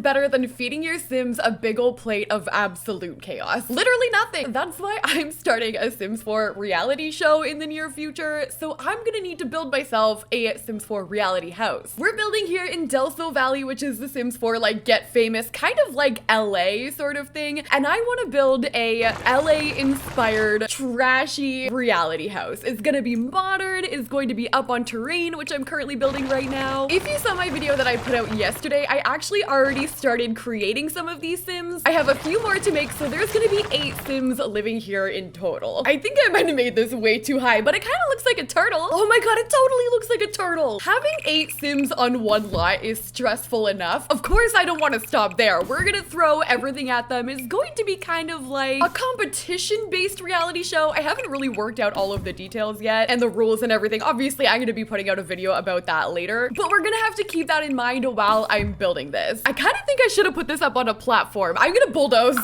better than feeding your Sims a big ol' plate of absolute chaos? Literally nothing. That's why I'm starting a Sims 4 reality show in the near future, so I'm gonna need to build myself a Sims 4 reality house. We're building here in Delso Valley, which is the Sims 4 like get famous, kind of like LA sort of thing, and I want to build a LA inspired trashy reality house. It's gonna be modern, it's going to be up on terrain, which I'm currently building right now. If you saw my video that I put out yesterday, I actually already started creating some of these Sims. I have a few more to make, so there's gonna be 8 Sims living here in total. I think I might have made this way too high, but it kind of looks like a turtle. Oh my god, it totally looks like a turtle. Having 8 Sims on one lot is stressful enough. Of course, I don't want to stop there. We're gonna throw everything at them. It's going to be kind of like a competition-based reality show. I haven't really worked out all of the details yet and the rules and everything. Obviously, I'm gonna be putting out a video about that later, but we're gonna have to keep that in mind while I'm building this. I kind of think I should have put this up on a platform. I'm gonna bulldoze,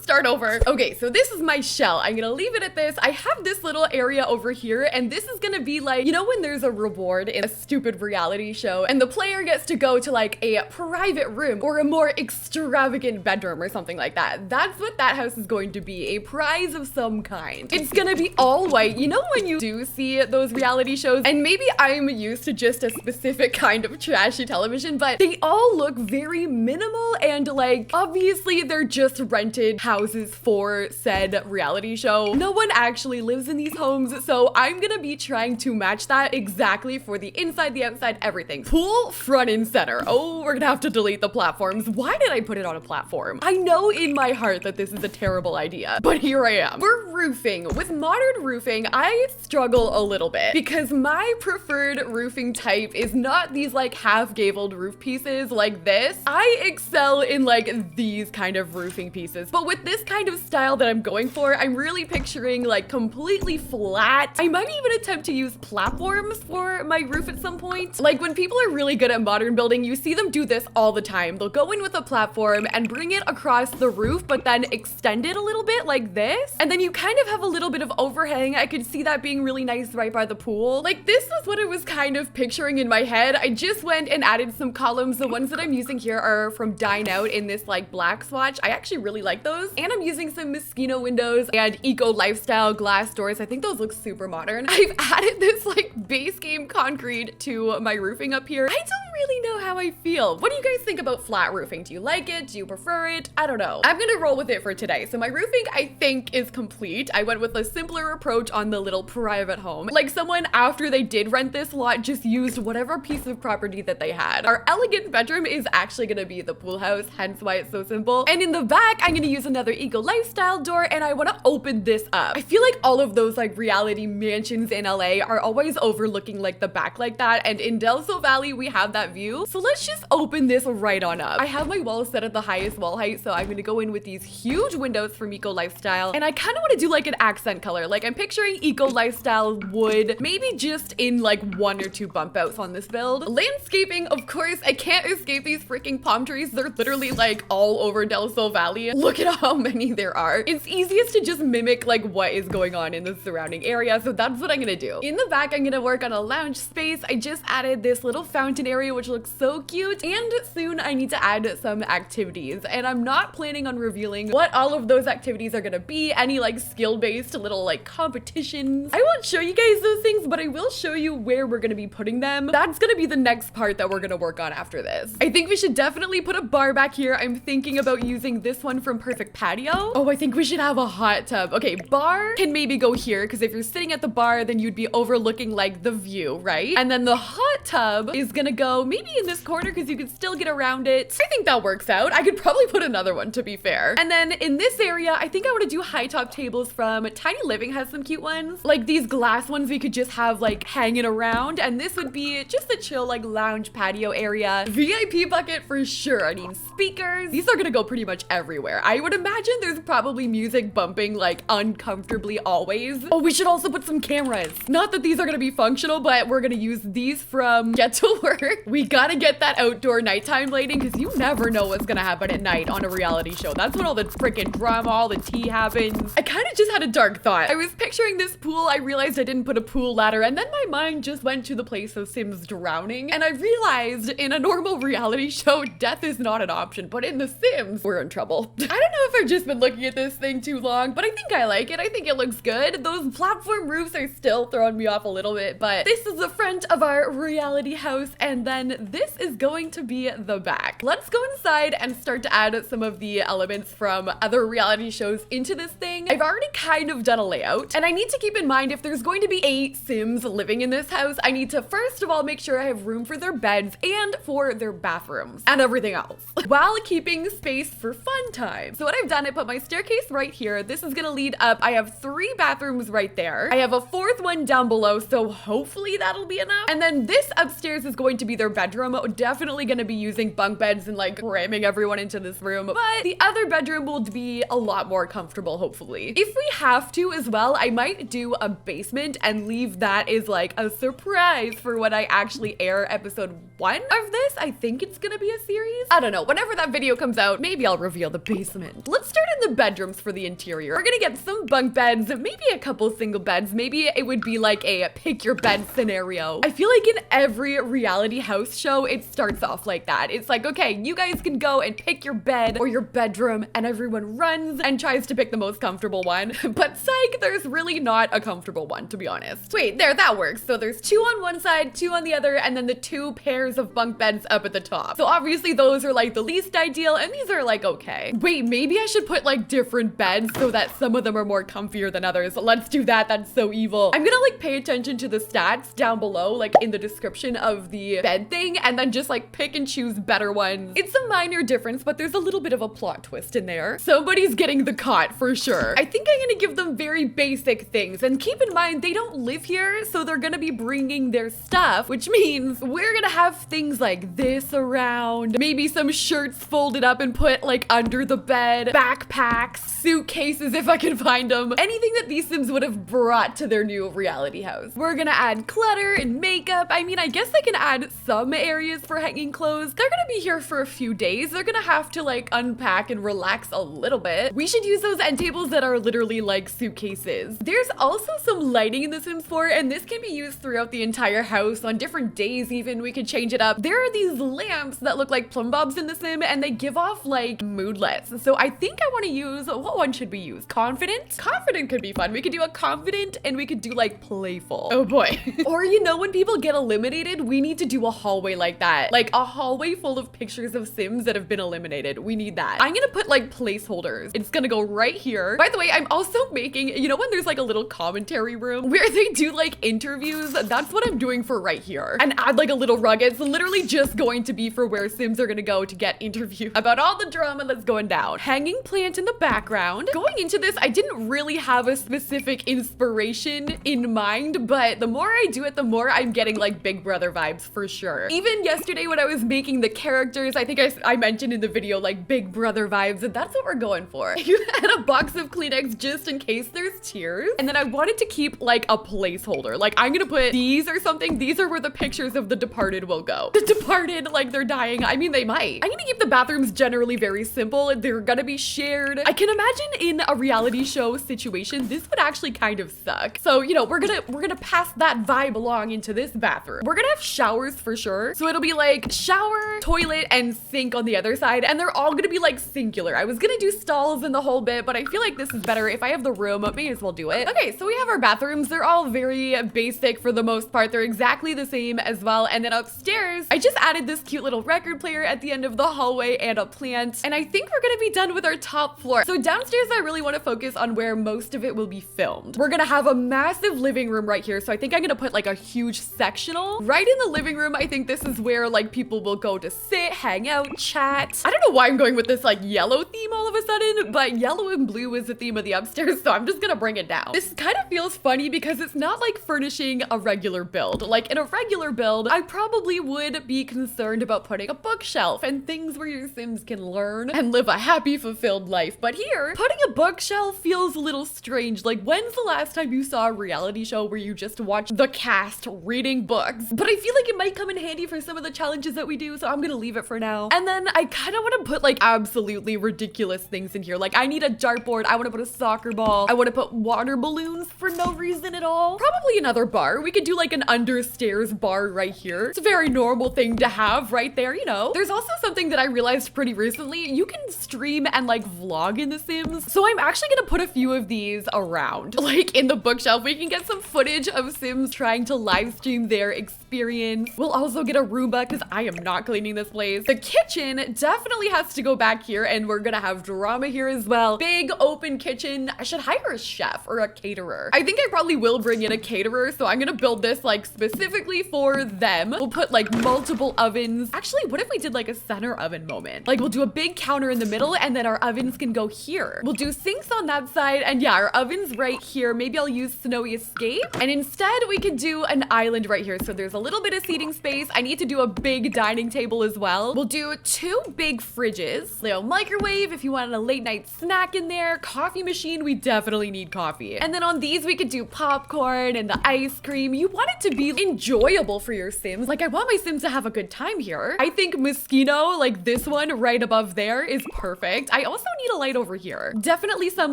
start over. Okay, so this is my shell. I'm gonna leave it at this. I have this little area over here, and this is gonna be like, you know when there's a reward in a stupid reality show and the player gets to go to like a private room or a more extravagant bedroom or something like that. That's what that house is going to be, a prize of some kind. It's gonna be all white. You know when you do see those reality shows, and maybe I'm used to just a specific kind of trashy television, but they all look very minimal and like, obviously they're just rented houses for said reality show. No one actually lives in these homes, so I'm gonna be trying to match that exactly for the inside, the outside, everything. Pool front and center. Oh, we're gonna have to delete the platforms. Why did I put it on a platform? I know in my heart that this is a terrible idea, but here I am. We're roofing. With modern roofing, I struggle a little bit because my preferred roofing type is not these like half-gabled roof pieces like this. I excel in like these kind of roofing pieces, but with this kind of style that I'm going for, I'm really picturing like completely flat. I might even attempt to use platforms for my roof at some point. Like when people are really good at modern building, you see them do this all the time. They'll go in with a platform and bring it across the roof, but then extend it a little bit like this. And then you kind of have a little bit of overhang. I could see that being really nice right by the pool. Like this was what I was kind of picturing in my head. I just went and added some columns. The ones that I'm using here are from Dine Out in this like black swatch. I actually really like those. And I'm using some Moschino windows and eco lifestyle glass doors. I think those look super modern. I've added this like base game concrete to my roofing up here. I don't really know how I feel. What do you guys think about flat roofing? Do you like it? Do you prefer it? I don't know. I'm gonna roll with it for today. So my roofing, I think, is complete. I went with a simpler approach on the little private home. Like someone, after they did rent this lot, just used whatever piece of property that they had. Our elegant bedroom is actually gonna be the pool house, hence why it's so simple. And in the back, I'm gonna use another eco lifestyle door, and I wanna open this up. I feel like all of those like reality mansions in LA are always overlooking like the back like that, and in Delso Valley, we have that view. So let's just open this right on up. I have my walls set at the highest wall height, so I'm gonna go in with these huge windows from Eco Lifestyle, and I kind of want to do like an accent color. Like I'm picturing Eco Lifestyle wood, maybe just in like 1 or 2 bump outs on this build. Landscaping, of course, I can't escape these freaking palm trees. They're literally like all over Delso Valley. Look at how many there are. It's easiest to just mimic like what is going on in the surrounding area, so that's what I'm gonna do. In the back, I'm gonna work on a lounge space. I just added this little fountain area, which looks so cute, and soon I need to add some activities, and I'm not planning on revealing what all of those activities are gonna be, any like skill-based little like competitions. I won't show you guys those things, but I will show you where we're gonna be putting them. That's gonna be the next part that we're gonna work on after this. I think we should definitely put a bar back here. I'm thinking about using this one from Perfect Patio. Oh, I think we should have a hot tub. Okay, bar can maybe go here, because if you're sitting at the bar, then you'd be overlooking like the view, right? And then the hot tub is gonna go maybe in this corner because you can still get around it. I think that works out. I could probably put another one, to be fair. And then in this area, I think I want to do high top tables from Tiny Living has some cute ones. Like these glass ones we could just have like hanging around, and this would be just a chill like lounge patio area. VIP bucket for sure. I need speakers. These are gonna go pretty much everywhere. I would imagine there's probably music bumping like uncomfortably always. Oh, we should also put some cameras. Not that these are gonna be functional, but we're gonna use these from Get to Work. We gotta get that outdoor nighttime lighting because you never know what's gonna happen at night on a reality show. That's when all the freaking drama, all the tea happens. I kind of just had a dark thought. I was picturing this pool. I realized I didn't put a pool ladder, and then my mind just went to the place of Sims drowning, and I realized in a normal reality show, death is not an option, but in The Sims, we're in trouble. I don't know if I've just been looking at this thing too long, but I think I like it. I think it looks good. Those platform roofs are still throwing me off a little bit, but this is the front of our reality house, and then this is going to be the back. Let's go inside and start to add some of the elements from other reality shows into this thing. I've already kind of done a layout, and I need to keep in mind if there's going to be 8 Sims living in this house, I need to first of all make sure I have room for their beds and for their bathrooms and everything else while keeping space for fun time. So what I've done, I put my staircase right here. This is gonna lead up. I have 3 bathrooms right there. I have a 4th one down below, so hopefully that'll be enough. And then this upstairs is going to be their bedroom. Definitely gonna be using bunk beds and like cramming everyone into this room, but the other bedroom will be a lot more comfortable, hopefully. If we have to as well, I might do a basement and leave that as like a surprise for when I actually air episode 1 of this. I think it's gonna be a series. I don't know. Whenever that video comes out, maybe I'll reveal the basement. Let's start in the bedrooms for the interior. We're gonna get some bunk beds, maybe a couple single beds. Maybe it would be like a pick your bed scenario. I feel like in every reality house show, it starts off like that. It's like, okay, you guys can go and pick your bed or your bedroom, and everyone runs and tries to pick the most comfortable one. But psych, there's really not a comfortable one, to be honest. Wait, there, that works. So there's 2 on one side, 2 on the other, and then the 2 pairs of bunk beds up at the top. So obviously those are like the least ideal, and these are like okay. Wait, maybe I should put like different beds so that some of them are more comfier than others. Let's do that. That's so evil. I'm gonna like pay attention to the stats down below, like in the description of the bed thing, and then just like pick and choose better ones. It's a minor difference, but there's a little bit of a plot twist in there. Somebody's getting the cot for sure. I think I'm gonna give them very basic things, and keep in mind they don't live here, so they're gonna be bringing their stuff, which means we're gonna have things like this around, maybe some shirts folded up and put like under the bed, backpacks, suitcases if I can find them, anything that these Sims would have brought to their new reality house. We're gonna add clutter and makeup. I mean, I guess I can add some areas for hanging clothes. They're gonna be here for a few days. They're gonna have to like unpack and relax a little bit. We should use those end tables that are literally like suitcases. There's also some lighting in The Sims 4, and this can be used throughout the entire house. On different days even, we could change it up. There are these lamps that look like plumb bobs in The Sim, and they give off like moodlets. So I think I want to use, what one should we use? Confident? Confident could be fun. We could do a confident, and we could do like playful. Oh boy. Or you know, when people get eliminated, we need to do a hallway like that. Like a hallway full of pictures of Sims that have been eliminated. We need that. I'm gonna put like placeholders. It's gonna go right here. By the way, I'm also making, you know when there's like a little commentary room where they do like interviews? That's what I'm doing for right here. And add like a little rug. It's literally just going to be for where Sims are gonna go to get interviewed about all the drama that's going down. Hanging plant in the background. Going into this, I didn't really have a specific inspiration in mind, but the more I do it, the more I'm getting like Big Brother vibes for sure. Even yesterday when I was making the characters, I think I mentioned in the video like Big Brother vibes, and that's what we're going for. You had a box of Kleenex just in case there's tears. And then I wanted to keep like a placeholder. Like I'm gonna put these or something. These are where the pictures of the departed will go. The departed, like they're dying. I mean, they might. I'm gonna keep the bathrooms generally very simple. They're gonna be shared. I can imagine in a reality show situation, this would actually kind of suck. So, you know, we're gonna pass that vibe along into this bathroom. We're gonna have showers for sure. So it'll be like shower, toilet, and sink on the other side. And they're all gonna be like singular. I was gonna do stalls in the whole bit, but I feel like this is better. If I have the room, I may as well do it. Okay, so we have our bathrooms. They're all very basic for the most part. They're exactly the same as well. And then upstairs, I just added this cute little record player at the end of the hallway and a plant. And I think we're gonna be done with our top floor. So downstairs, I really wanna focus on where most of it will be filmed. We're gonna have a massive living room right here. So I think I'm gonna put like a huge sectional right in the living room. I think this is where like people will go to sit, hang out, chat. I don't know why I'm going with this like yellow theme all of a sudden, but yellow and blue is the theme of the upstairs. So I'm just gonna bring it down. This kind of feels funny because it's not like furnishing a regular build. Like in a regular build, I probably would be concerned about putting a bookshelf and things where your Sims can learn and live a happy, fulfilled life. But here, putting a bookshelf feels a little strange. Like when's the last time you saw a reality show where you just watched the cast reading books? But I feel like it might come in in handy for some of the challenges that we do, so I'm gonna leave it for now. And then I kind of want to put like absolutely ridiculous things in here. Like I need a dartboard, I want to put a soccer ball, I want to put water balloons for no reason at all. Probably another bar. We could do like an understairs bar right here. It's a very normal thing to have right there, you know. There's also something that I realized pretty recently. You can stream and like vlog in The Sims. So I'm actually gonna put a few of these around. Like in the bookshelf, we can get some footage of Sims trying to live stream their experience. We'll also get a Roomba because I am not cleaning this place. The kitchen definitely has to go back here, and we're gonna have drama here as well. Big open kitchen. I should hire a chef or a caterer. I think I probably will bring in a caterer, so I'm gonna build this like specifically for them. We'll put like multiple ovens. Actually, what if we did like a center oven moment? Like we'll do a big counter in the middle, and then our ovens can go here. We'll do sinks on that side, and yeah, our oven's right here. Maybe I'll use Snowy Escape, and instead we could do an island right here. So there's a little bit of seating space. I need to do a big dining table as well. We'll do 2 big fridges, little microwave if you want a late night snack in there, coffee machine, we definitely need coffee. And then on these we could do popcorn and the ice cream. You want it to be enjoyable for your Sims. Like I want my Sims to have a good time here. I think mosquito, like this one right above there, is perfect. I also need a light over here. Definitely some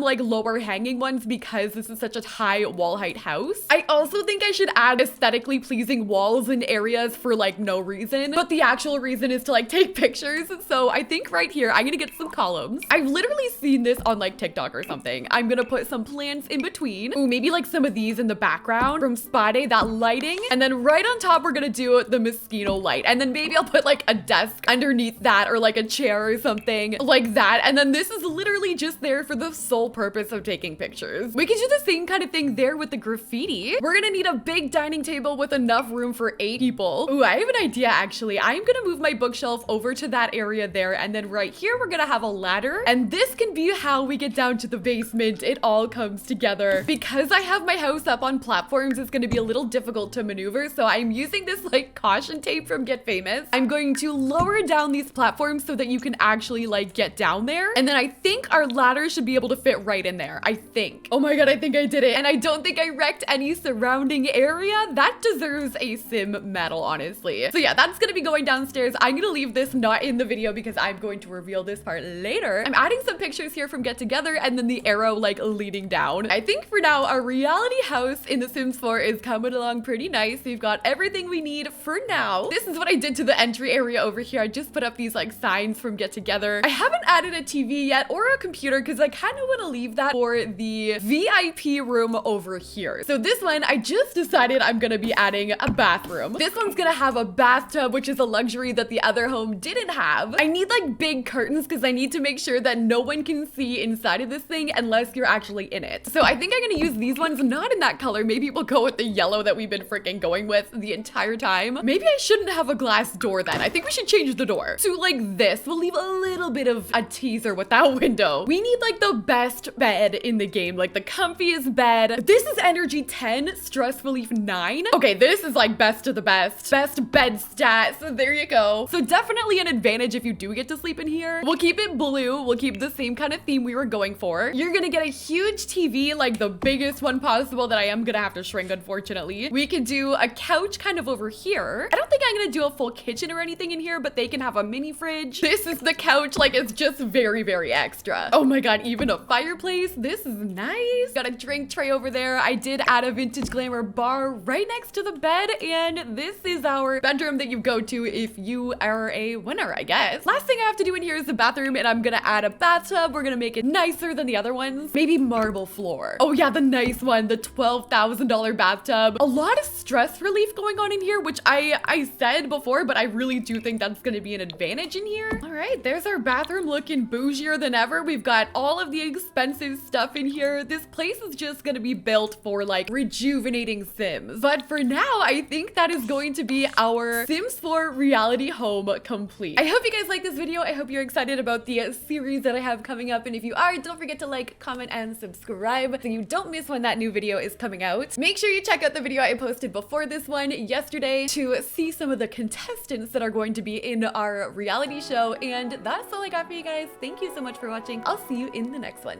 like lower hanging ones because this is such a high wall height house. I also think I should add aesthetically pleasing walls in areas for like no reason, but the actual reason is to like take pictures. So I think right here, I'm gonna get some columns. I've literally seen this on like TikTok or something. I'm gonna put some plants in between. Ooh, maybe like some of these in the background from Spa Day, that lighting. And then right on top, we're gonna do the mosquito light. And then maybe I'll put like a desk underneath that or like a chair or something like that. And then this is literally just there for the sole purpose of taking pictures. We could do the same kind of thing there with the graffiti. We're gonna need a big dining table with enough room for 8 people. Ooh, I have an idea actually. I'm gonna move my bookshelf over to that area there, and then right here we're gonna have a ladder, and this can be how we get down to the basement. It all comes together. Because I have my house up on platforms, it's gonna be a little difficult to maneuver, so I'm using this like caution tape from Get Famous. I'm going to lower down these platforms so that you can actually like get down there, and then I think our ladder should be able to fit right in there. I think. Oh my god, I think I did it, and I don't think I wrecked any surrounding area. That deserves a Sim medal, honestly. So yeah, that's gonna be going downstairs. I'm gonna leave this not in the video because I'm going to reveal this part later. I'm adding some pictures here from Get Together, and then the arrow like leading down. I think for now, our reality house in The Sims 4 is coming along pretty nice. We've got everything we need for now. This is what I did to the entry area over here. I just put up these like signs from Get Together. I haven't added a TV yet or a computer because I kind of want to leave that for the VIP room over here. So this one, I just decided I'm gonna be adding a bathroom. This one's gonna have a bathtub, which is a luxury that the other home didn't have. I need like big curtains because I need to make sure that no one can see inside of this thing unless you're actually in it. So I think I'm gonna use these ones, not in that color. Maybe we'll go with the yellow that we've been freaking going with the entire time. Maybe I shouldn't have a glass door then. I think we should change the door to like this. We'll leave a little bit of a teaser with that window. We need like the best bed in the game, like the comfiest bed. This is energy 10, stress relief 9. Okay, this is like best of the best. Best bed stats. So there you go. So definitely an advantage if you do get to sleep in here. We'll keep it blue. We'll keep the same kind of theme we were going for. You're gonna get a huge TV, like the biggest one possible that I am gonna have to shrink, unfortunately. We could do a couch kind of over here. I don't think I'm gonna do a full kitchen or anything in here, but they can have a mini fridge. This is the couch. Like it's just very, very extra. Oh my god, even a fireplace. This is nice. Got a drink tray over there. I did add a vintage glamour bar right next to the bed, and this is our bedroom that you go to if you are a winner, I guess. Last thing I have to do in here is the bathroom, and I'm gonna add a bathtub. We're gonna make it nicer than the other ones. Maybe marble floor. Oh yeah, the nice one, the $12,000 bathtub. A lot of stress relief going on in here, which I said before, but I really do think that's gonna be an advantage in here. All right, there's our bathroom looking bougier than ever. We've got all of the expensive stuff in here. This place is just gonna be built for like rejuvenating Sims. But for now, I think that is going to be our Sims 4 reality home complete. I hope you guys like this video. I hope you're excited about the series that I have coming up. And if you are, don't forget to like, comment, and subscribe so you don't miss when that new video is coming out. Make sure you check out the video I posted before this one yesterday to see some of the contestants that are going to be in our reality show. And that's all I got for you guys. Thank you so much for watching. I'll see you in the next one.